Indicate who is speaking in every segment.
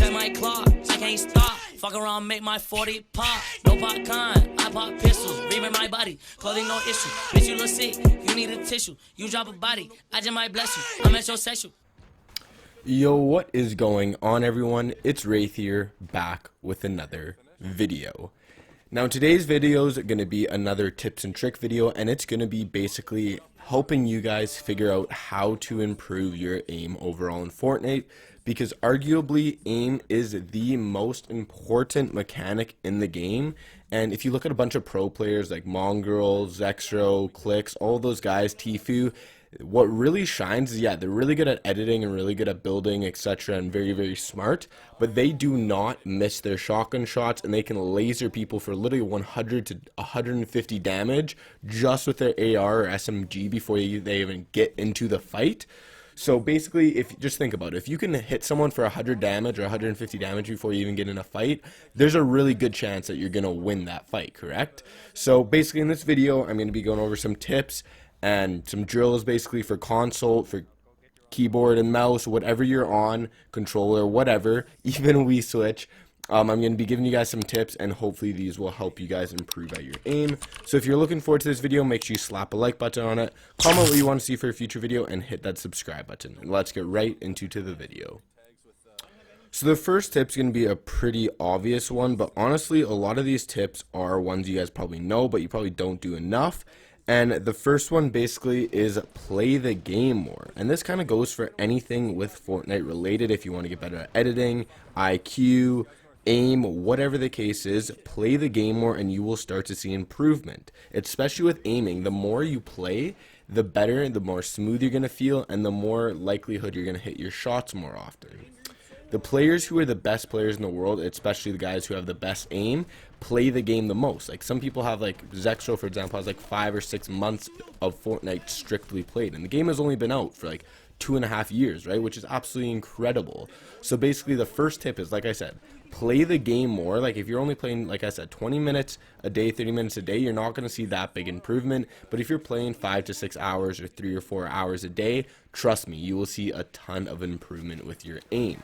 Speaker 1: in my clock, I can't stop. Fuck around, make my 40 pop. No popcorn, I pop pistols. Reaming my body, clothing no issue. Bitch, you look sick, you need a tissue. You drop a body, I just might bless you. I'm metrosexual.
Speaker 2: Yo, what is going on, everyone? It's Wraith here, back with another video. Now, today's video is going to be another tips and trick video, and it's going to be basically helping you guys figure out how to improve your aim overall in Fortnite, because arguably aim is the most important mechanic in the game. And if you look at a bunch of pro players like Mongrel, Zexro, Clicks, all those guys, Tfue, what really shines is, yeah, they're really good at editing and really good at building, etc., and very, very smart, but they do not miss their shotgun shots, and they can laser people for literally 100 to 150 damage just with their AR or SMG before they even get into the fight. So basically, if just think about it, if you can hit someone for 100 damage or 150 damage before you even get in a fight, there's a really good chance that you're going to win that fight, correct? So basically in this video, I'm going to be going over some tips and some drills basically for console, for keyboard and mouse, whatever you're on, controller, whatever, even Wii Switch. I'm going to be giving you guys some tips, and hopefully these will help you guys improve at your aim. So if you're looking forward to this video, make sure you slap a like button on it, comment what you want to see for a future video, and hit that subscribe button. And let's get right into the video. So the first tip is going to be a pretty obvious one, but honestly, a lot of these tips are ones you guys probably know, but you probably don't do enough. And the first one basically is play the game more. And this kind of goes for anything with Fortnite related. If you want to get better at editing, IQ, aim, whatever the case is, play the game more and you will start to see improvement. Especially with aiming, the more you play, the better, the more smooth you're going to feel, and the more likelihood you're going to hit your shots more often. The players who are the best players in the world, especially the guys who have the best aim, play the game the most. Like some people have, like Zexro for example, has like 5 or 6 months of Fortnite strictly played, and the game has only been out for like 2.5 years, right? Which is absolutely incredible. So basically the first tip is, like I said, play the game more. Like if you're only playing, like I said, 20 minutes a day, 30 minutes a day, you're not going to see that big improvement. But if you're playing 5 to 6 hours or 3 or 4 hours a day, trust me, you will see a ton of improvement with your aim.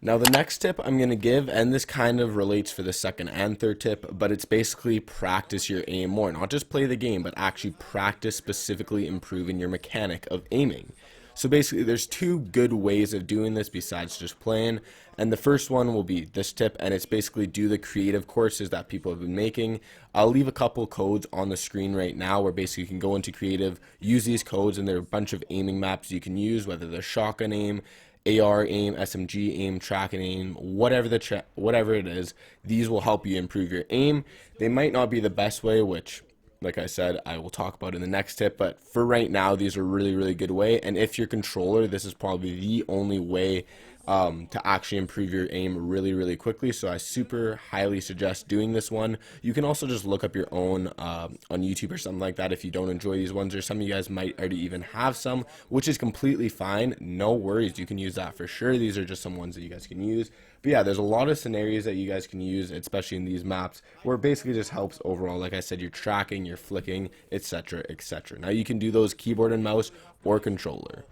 Speaker 2: Now the next tip I'm going to give, and this kind of relates for the second and third tip, but it's basically practice your aim more. Not just play the game, but actually practice specifically improving your mechanic of aiming. So basically there's 2 good ways of doing this besides just playing, and the first one will be this tip, and it's basically do the creative courses that people have been making. I'll leave a couple codes on the screen right now where basically you can go into creative, use these codes, and there are a bunch of aiming maps you can use, whether they're shotgun aim, AR aim, SMG aim, track and aim, whatever it is. These will help you improve your aim. They might not be the best way, which, like I said, I will talk about in the next tip, but for right now, these are really, really good way. And if your controller, this is probably the only way to actually improve your aim really, really quickly. So I super highly suggest doing this one. You can also just look up your own on YouTube or something like that if you don't enjoy these ones, or some of you guys might already even have some, which is completely fine. No worries, you can use that for sure. These are just some ones that you guys can use. But yeah, there's a lot of scenarios that you guys can use, especially in these maps, where it basically just helps overall. Like I said, you're tracking, you're flicking, etc., etc. Now you can do those keyboard and mouse or controller.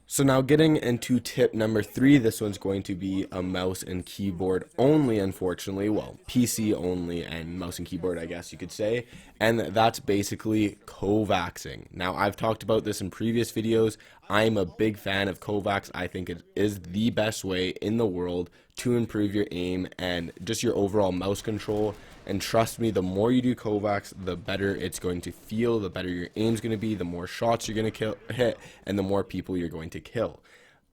Speaker 2: So now getting into tip number 3, this one's going to be a mouse and keyboard only, unfortunately. Well, PC only and mouse and keyboard, I guess you could say. And that's basically Kovacsing. Now, I've talked about this in previous videos. I'm a big fan of Kovacs. I think it is the best way in the world to improve your aim and just your overall mouse control. And trust me, the more you do Kovacs, the better it's going to feel, the better your aim's going to be, the more shots you're going to hit, and the more people you're going to kill.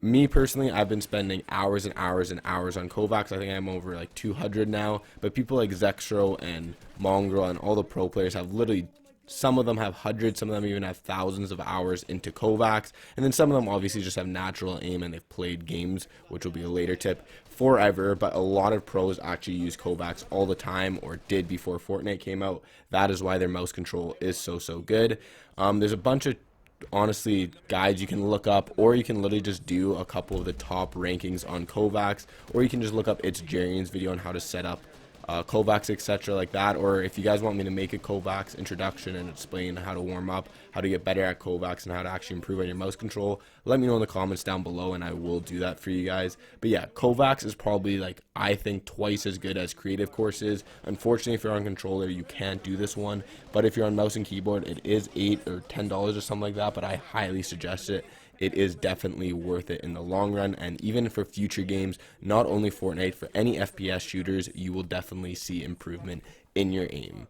Speaker 2: Me personally, I've been spending hours and hours and hours on Kovacs. I think I'm over like 200 now, but people like Zexro and Mongrel and all the pro players have literally, some of them have hundreds, some of them even have thousands of hours into Kovacs, and then some of them obviously just have natural aim and they've played games, which will be a later tip, forever. But a lot of pros actually use Kovacs all the time, or did before Fortnite came out. That is why their mouse control is so good. There's a bunch of honestly guides you can look up, or you can literally just do a couple of the top rankings on Kovacs, or you can just look up It's Jarian's video on how to set up Kovacs, etc. like that. Or if you guys want me to make a Kovacs introduction and explain how to warm up, how to get better at Kovacs, and how to actually improve on your mouse control, let me know in the comments down below and I will do that for you guys. But yeah, Kovacs is probably, like, I think twice as good as creative courses. Unfortunately, if you're on controller, you can't do this one, but if you're on mouse and keyboard, it is $8 or $10 or something like that, but I highly suggest it. It is definitely worth it in the long run, and even for future games, not only Fortnite, for any FPS shooters, you will definitely see improvement in your aim.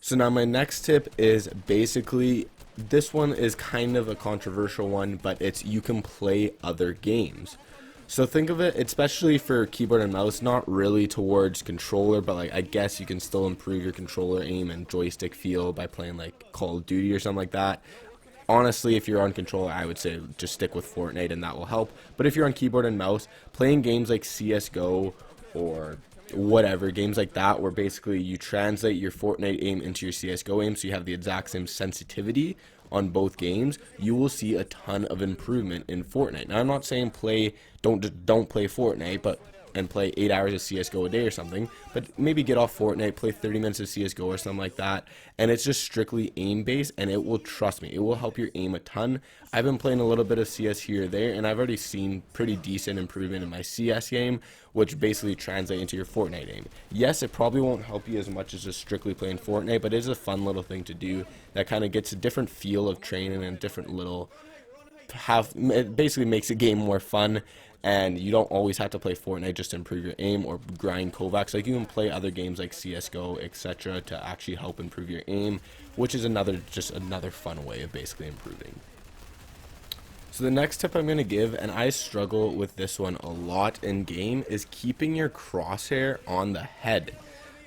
Speaker 2: So now my next tip is basically, this one is kind of a controversial one, but it's you can play other games. So think of it, especially for keyboard and mouse, not really towards controller, but like I guess you can still improve your controller aim and joystick feel by playing like Call of Duty or something like that. Honestly, if you're on controller, I would say just stick with Fortnite and that will help. But if you're on keyboard and mouse, playing games like CSGO or whatever, games like that, where basically you translate your Fortnite aim into your CSGO aim, so you have the exact same sensitivity on both games, you will see a ton of improvement in Fortnite. Now, I'm not saying don't play Fortnite, and play 8 hours of CSGO a day or something, but maybe get off Fortnite, play 30 minutes of CSGO or something like that, and it's just strictly aim based, and it will, trust me, it will help your aim a ton. I've been playing a little bit of CS here or there, and I've already seen pretty decent improvement in my CS aim, which basically translates into your Fortnite aim. Yes, it probably won't help you as much as just strictly playing Fortnite, but it is a fun little thing to do that kind of gets a different feel of training and different little, it basically makes the game more fun. And you don't always have to play Fortnite just to improve your aim or grind Kovacs. Like, you can play other games like CSGO, etc. to actually help improve your aim, which is just another fun way of basically improving. So the next tip I'm going to give, and I struggle with this one a lot in game, is keeping your crosshair on the head.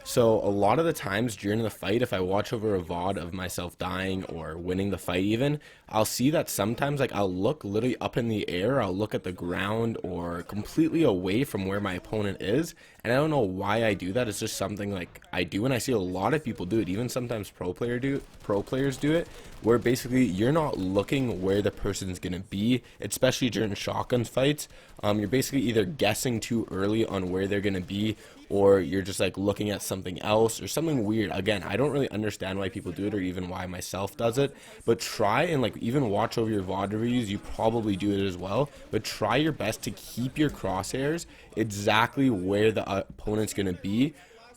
Speaker 2: So a lot of the times during the fight, if I watch over a VOD of myself dying or winning the fight even, I'll see that sometimes, like, I'll look literally up in the air, I'll look at the ground or completely away from where my opponent is, and I don't know why I do that. It's just something like I do, and I see a lot of people do it, even sometimes pro players do it, where basically you're not looking where the person's gonna be, especially during shotgun fights. You're basically either guessing too early on where they're gonna be, or you're just like looking at something else or something weird. Again, I don't really understand why people do it or even why myself does it, but try and, like, even watch over your VOD reviews. You probably do it as well, but try your best to keep your crosshairs exactly where the opponent's gonna be,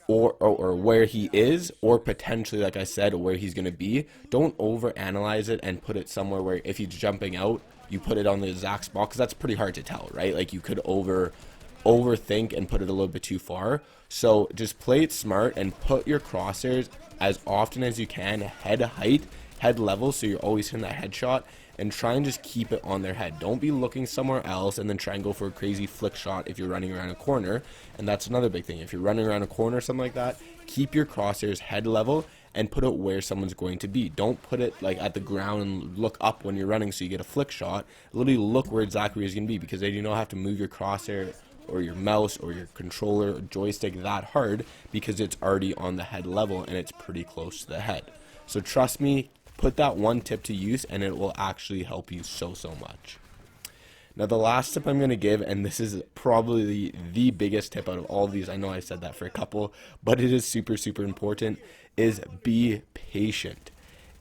Speaker 2: or where he is, or potentially, like I said, where he's gonna be. Don't overanalyze it and put it somewhere where if he's jumping out, you put it on the exact spot, because that's pretty hard to tell, right? Like, you could overthink and put it a little bit too far. So just play it smart and put your crosshairs as often as you can head height, head level, so you're always hitting that headshot, and try and just keep it on their head. Don't be looking somewhere else and then try and go for a crazy flick shot if you're running around a corner. And that's another big thing. If you're running around a corner or something like that, keep your crosshairs head level and put it where someone's going to be. Don't put it like at the ground and look up when you're running so you get a flick shot. Literally look where exactly he's going to be, because then you don't have to move your crosshair or your mouse or your controller or joystick that hard, because it's already on the head level and it's pretty close to the head. So trust me, put that one tip to use and it will actually help you so much. Now the last tip I'm going to give, and this is probably the biggest tip out of all of these, I know I said that for a couple, but it is super important, is be patient.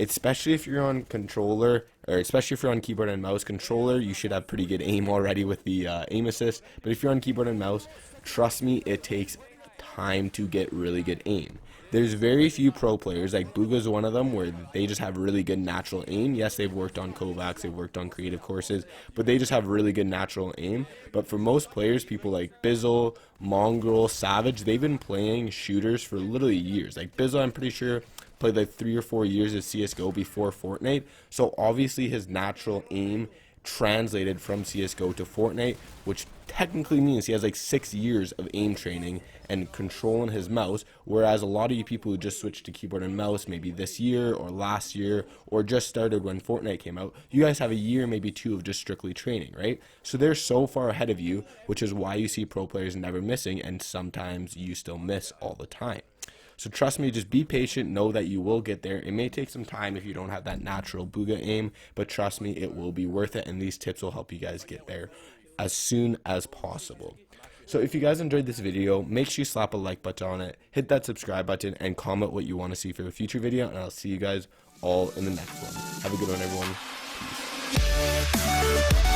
Speaker 2: Especially if you're on controller, or especially if you're on keyboard and mouse. Controller, you should have pretty good aim already with the aim assist, but if you're on keyboard and mouse, trust me, it takes time to get really good aim. There's very few pro players, like Booga's one of them, where they just have really good natural aim. Yes, they've worked on Kovacs, they've worked on creative courses, but they just have really good natural aim. But for most players, people like Bizzle, Mongrel, Savage, they've been playing shooters for literally years. Like Bizzle, I'm pretty sure, played like 3 or 4 years of CSGO before Fortnite, so obviously his natural aim translated from CSGO to Fortnite, which technically means he has like 6 years of aim training and controlling his mouse, whereas a lot of you people who just switched to keyboard and mouse maybe this year or last year or just started when Fortnite came out, you guys have a year, maybe 2 of just strictly training, right? So they're so far ahead of you, which is why you see pro players never missing, and sometimes you still miss all the time. So trust me, just be patient, know that you will get there. It may take some time if you don't have that natural Booga aim, but trust me, it will be worth it, and these tips will help you guys get there as soon as possible. So if you guys enjoyed this video, make sure you slap a like button on it, hit that subscribe button, and comment what you want to see for the future video, and I'll see you guys all in the next one. Have a good one, everyone. Peace.